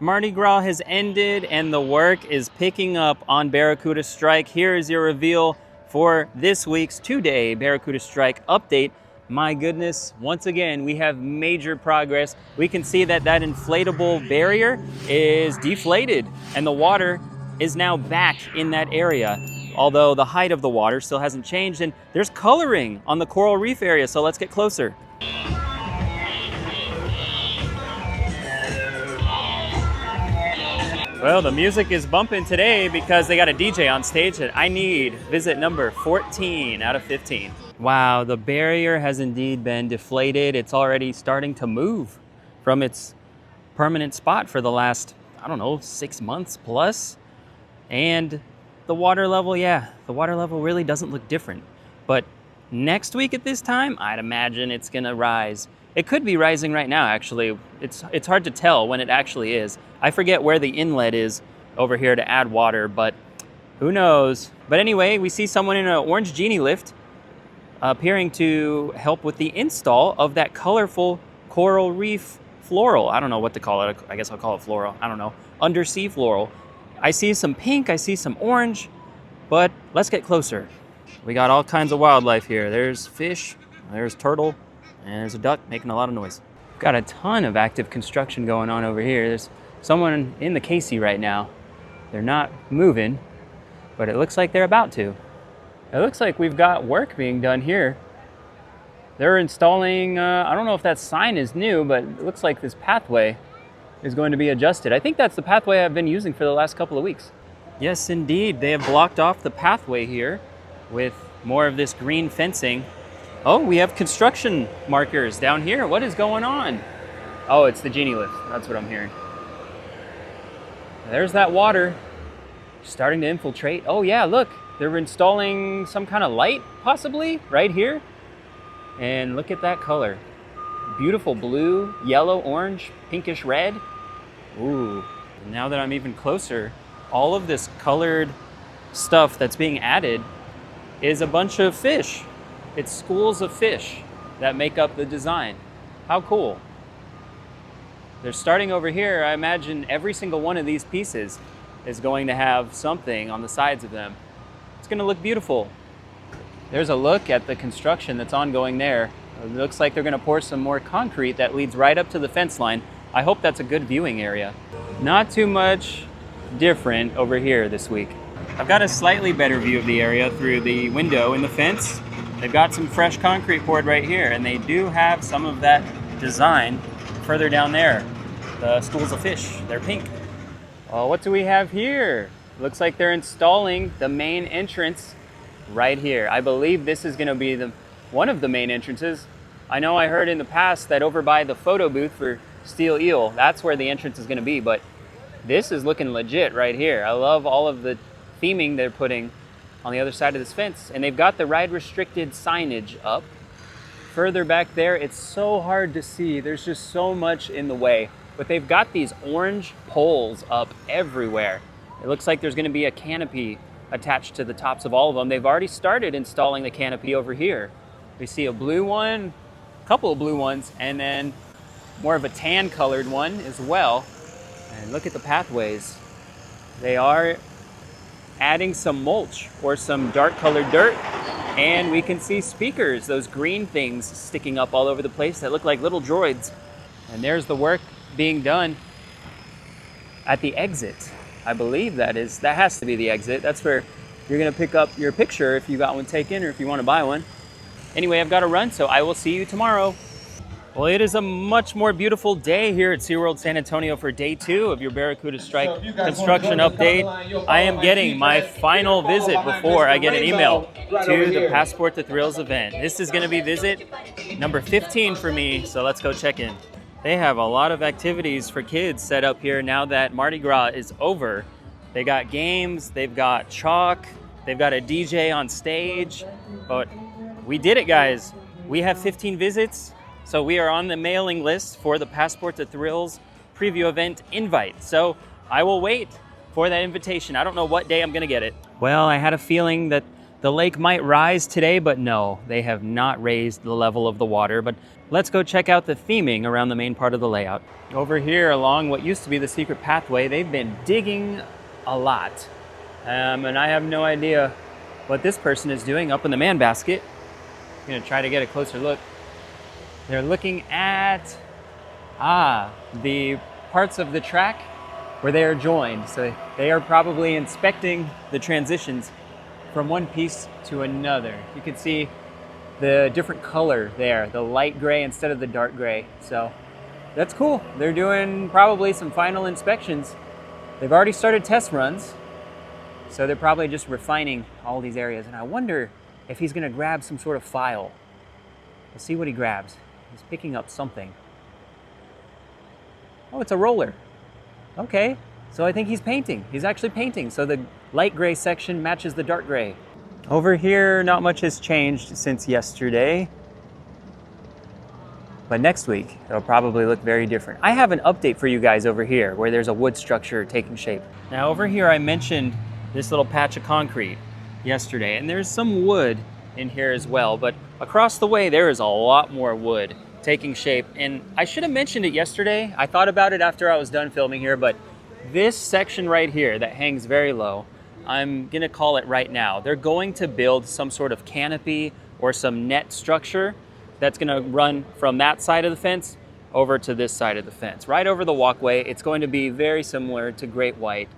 Mardi Gras has ended and the work is picking up on Barracuda Strike. Here is your reveal for this week's two-day Barracuda Strike update. My goodness, once again, we have major progress. We can see that that inflatable barrier is deflated and the water is now back in that area. Although the height of the water still hasn't changed, and there's coloring on the coral reef area, so let's get closer. Well, the music is bumping today because they got a DJ on stage that I need visit number 14 out of 15. Wow, the barrier has indeed been deflated. It's already starting to move from its permanent spot for the last, I don't know, 6 months plus. And the water level, yeah, the water level really doesn't look different. But next week at this time, I'd imagine it's gonna rise. It could be rising right now, actually. It's hard to tell when it actually is. I forget where the inlet is over here to add water, but who knows? But anyway, we see someone in an orange genie lift appearing to help with the install of that colorful coral reef floral. I don't know what to call it. I guess I'll call it floral. I don't know. Undersea floral. I see some pink, I see some orange, but let's get closer. We got all kinds of wildlife here. There's fish, there's turtle, and there's a duck making a lot of noise. We've got a ton of active construction going on over here. There's someone in the Casey right now. They're not moving, but it looks like they're about to. It looks like we've got work being done here. They're installing, I don't know if that sign is new, but it looks like this pathway is going to be adjusted. I think that's the pathway I've been using for the last couple of weeks. Yes, indeed. They have blocked off the pathway here with more of this green fencing. Oh, we have construction markers down here. What is going on? Oh, it's the genie lift. That's what I'm hearing. There's that water starting to infiltrate. Oh yeah, look, they're installing some kind of light, possibly, right here. And look at that color. Beautiful blue, yellow, orange, pinkish red. Ooh, now that I'm even closer, all of this colored stuff that's being added is a bunch of fish. It's schools of fish that make up the design. How cool. They're starting over here. I imagine every single one of these pieces is going to have something on the sides of them. It's gonna look beautiful. There's a look at the construction that's ongoing there. It looks like they're gonna pour some more concrete that leads right up to the fence line. I hope that's a good viewing area. Not too much different over here this week. I've got a slightly better view of the area through the window in the fence. They've got some fresh concrete poured right here, and they do have some of that design further down there. The schools of fish, they're pink. Oh, what do we have here? Looks like they're installing the main entrance right here. I believe this is gonna be one of the main entrances. I know I heard in the past that over by the photo booth for Steel Eel, that's where the entrance is gonna be, but this is looking legit right here. I love all of the theming they're putting on the other side of this fence, and they've got the ride restricted signage up. Further back there, it's so hard to see. There's just so much in the way, but they've got these orange poles up everywhere. It looks like there's gonna be a canopy attached to the tops of all of them. They've already started installing the canopy over here. We see a blue one, a couple of blue ones, and then more of a tan colored one as well. And look at the pathways. They are adding some mulch or some dark colored dirt, and we can see speakers, those green things sticking up all over the place that look like little droids. And there's the work being done at the exit. I believe that has to be the exit. That's where you're gonna pick up your picture if you got one taken or if you wanna buy one. Anyway, I've got to run, so I will see you tomorrow. Well, it is a much more beautiful day here at SeaWorld San Antonio for day 2 of your Barracuda Strike construction update. I am getting my final visit before I get an email to the Passport to Thrills event. This is gonna be visit number 15 for me, so let's go check in. They have a lot of activities for kids set up here now that Mardi Gras is over. They got games, they've got chalk, they've got a DJ on stage, but we did it, guys. We have 15 visits. So we are on the mailing list for the Passport to Thrills preview event invite. So I will wait for that invitation. I don't know what day I'm gonna get it. Well, I had a feeling that The lake might rise today, but no, they have not raised the level of the water. But let's go check out the theming around the main part of the layout. Over here along what used to be the secret pathway, they've been digging a lot. And I have no idea what this person is doing up in the man basket. I'm gonna try to get a closer look. They're looking at, the parts of the track where they are joined. So they are probably inspecting the transitions from one piece to another. You can see the different color there, the light gray instead of the dark gray. So that's cool. They're doing probably some final inspections. They've already started test runs. So they're probably just refining all these areas. And I wonder if he's gonna grab some sort of file. Let's see what he grabs. He's picking up something. Oh, it's a roller. Okay, so I think he's painting. He's actually painting. So the light gray section matches the dark gray. Over here, not much has changed since yesterday. But next week, it'll probably look very different. I have an update for you guys over here where there's a wood structure taking shape. Now over here, I mentioned this little patch of concrete yesterday, and there's some wood in here as well, but across the way, there is a lot more wood taking shape. And I should have mentioned it yesterday. I thought about it after I was done filming here, but this section right here that hangs very low, I'm gonna call it right now. They're going to build some sort of canopy or some net structure that's gonna run from that side of the fence over to this side of the fence, right over the walkway. It's going to be very similar to Great White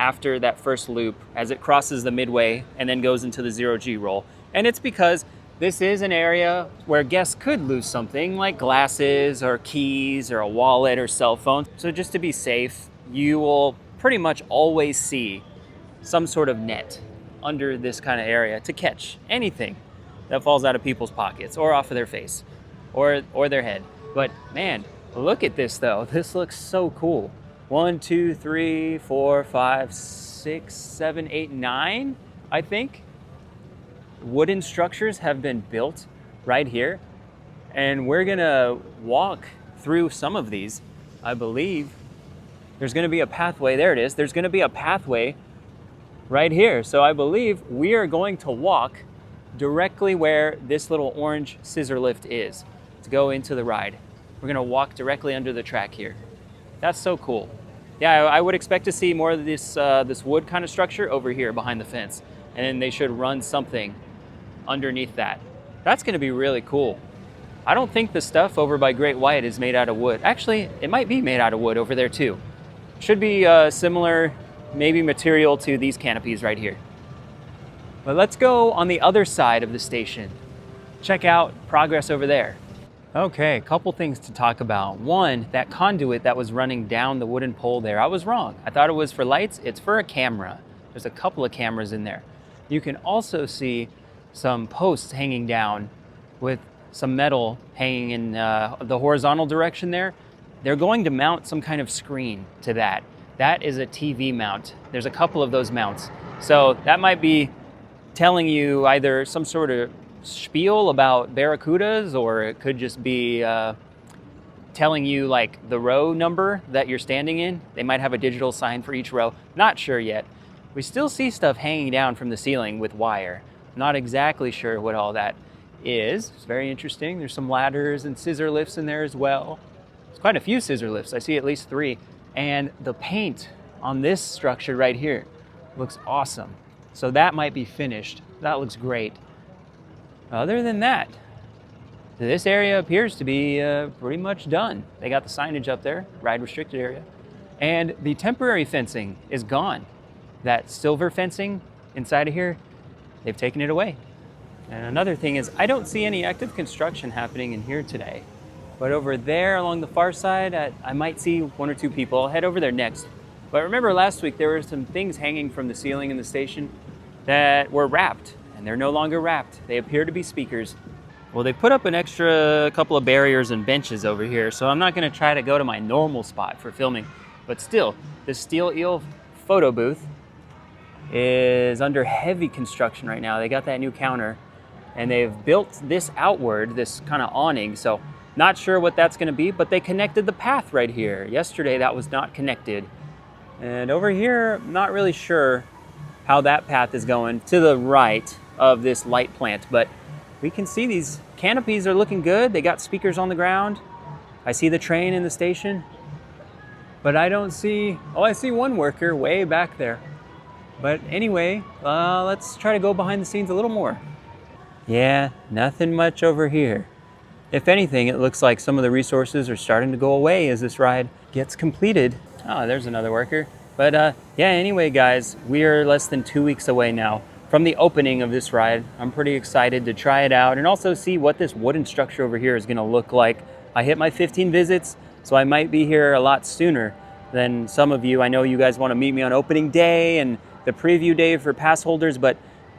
after that first loop as it crosses the midway and then goes into the 0G roll. And it's because this is an area where guests could lose something like glasses or keys or a wallet or cell phone. So just to be safe, you will pretty much always see some sort of net under this kind of area to catch anything that falls out of people's pockets or off of their face or their head. But man, look at this though. This looks so cool. 1, 2, 3, 4, 5, 6, 7, 8, 9, I think. Wooden structures have been built right here, and we're gonna walk through some of these. I believe there's gonna be a pathway. There it is. There's gonna be a pathway right here. So I believe we are going to walk directly where this little orange scissor lift is to go into the ride. We're gonna walk directly under the track here. That's so cool. Yeah, I would expect to see more of this wood kind of structure over here behind the fence, and then they should run something underneath that. That's gonna be really cool. I don't think the stuff over by Great White is made out of wood. Actually, it might be made out of wood over there too. Should be similar, maybe material to these canopies right here. But let's go on the other side of the station. Check out progress over there. Okay, a couple things to talk about. One, that conduit that was running down the wooden pole there, I was wrong. I thought it was for lights. It's for a camera. There's a couple of cameras in there. You can also see some posts hanging down with some metal hanging in the horizontal direction there. They're going to mount some kind of screen to that. That is a TV mount. There's a couple of those mounts. So that might be telling you either some sort of spiel about Barracudas, or it could just be telling you like the row number that you're standing in. They might have a digital sign for each row. Not sure yet. We still see stuff hanging down from the ceiling with wire. Not exactly sure what all that is. It's very interesting. There's some ladders and scissor lifts in there as well. There's quite a few scissor lifts. I see at least 3. And the paint on this structure right here looks awesome. So that might be finished. That looks great. Other than that, this area appears to be pretty much done. They got the signage up there, ride restricted area. And the temporary fencing is gone. That silver fencing inside of here, they've taken it away. And another thing is, I don't see any active construction happening in here today. But over there along the far side, I might see 1 or 2 people. I'll head over there next. But remember last week, there were some things hanging from the ceiling in the station that were wrapped, and they're no longer wrapped. They appear to be speakers. Well, they put up an extra couple of barriers and benches over here, so I'm not gonna try to go to my normal spot for filming. But still, the Steel Eel photo booth is under heavy construction right now. They got that new counter, and they've built this outward, this kind of awning, so not sure what that's gonna be, but they connected the path right here. Yesterday, that was not connected. And over here, not really sure how that path is going. To the right, of this light plant, but we can see these canopies are looking good. They got speakers on the ground. I see the train in the station, but I don't see, oh, I see one worker way back there. But anyway, let's try to go behind the scenes a little more. Yeah, nothing much over here. If anything, it looks like some of the resources are starting to go away as this ride gets completed. Oh, there's another worker. But yeah, anyway, guys, we are less than 2 weeks away now from the opening of this ride. I'm pretty excited to try it out and also see what this wooden structure over here is gonna look like. I hit my 15 visits, so I might be here a lot sooner than some of you. I know you guys wanna meet me on opening day and the preview day for pass holders, but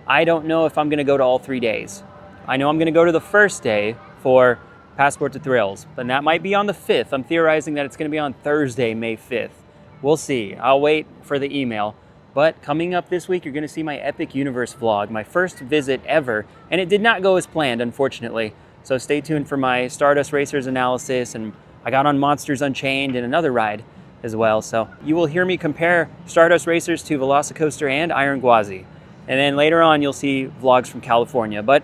I don't know if I'm gonna go to all 3 days. I know I'm gonna go to the first day for Passport to Thrills, but that might be on the 5th. I'm theorizing that it's gonna be on Thursday, May 5th. We'll see. I'll wait for the email. But coming up this week, you're gonna see my Epic Universe vlog, my first visit ever, and it did not go as planned, unfortunately. So stay tuned for my Stardust Racers analysis, and I got on Monsters Unchained and another ride as well. So you will hear me compare Stardust Racers to Velocicoaster and Iron Gwazi. And then later on, you'll see vlogs from California. But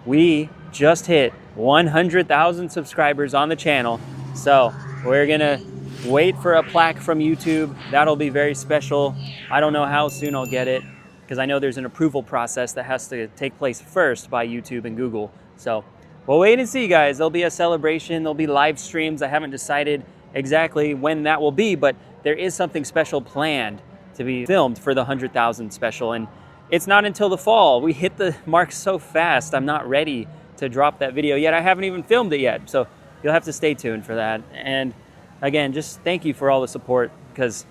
we just hit 100,000 subscribers on the channel. So we're gonna wait for a plaque from YouTube. That'll be very special. I don't know how soon I'll get it because I know there's an approval process that has to take place first by YouTube and Google. So we'll wait and see, guys. There'll be a celebration. There'll be live streams. I haven't decided exactly when that will be, but there is something special planned to be filmed for the 100,000 special. And it's not until the fall. We hit the mark so fast. I'm not ready to drop that video yet. I haven't even filmed it yet. So you'll have to stay tuned for that. And again, just thank you for all the support because,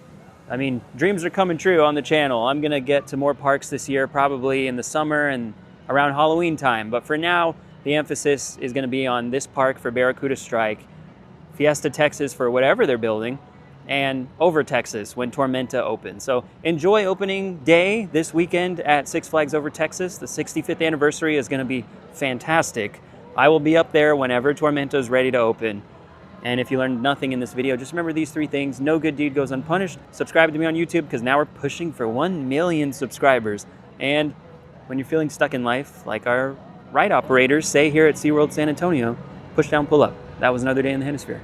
I mean, dreams are coming true on the channel. I'm gonna get to more parks this year, probably in the summer and around Halloween time. But for now, the emphasis is gonna be on this park for Barracuda Strike, Fiesta Texas for whatever they're building, and Over Texas when Tormenta opens. So enjoy opening day this weekend at Six Flags Over Texas. The 65th anniversary is gonna be fantastic. I will be up there whenever Tormenta is ready to open. And if you learned nothing in this video, just remember these 3 things. No good deed goes unpunished. Subscribe to me on YouTube because now we're pushing for 1 million subscribers. And when you're feeling stuck in life, like our ride operators say here at SeaWorld San Antonio, push down, pull up. That was another day in the Hennisphere.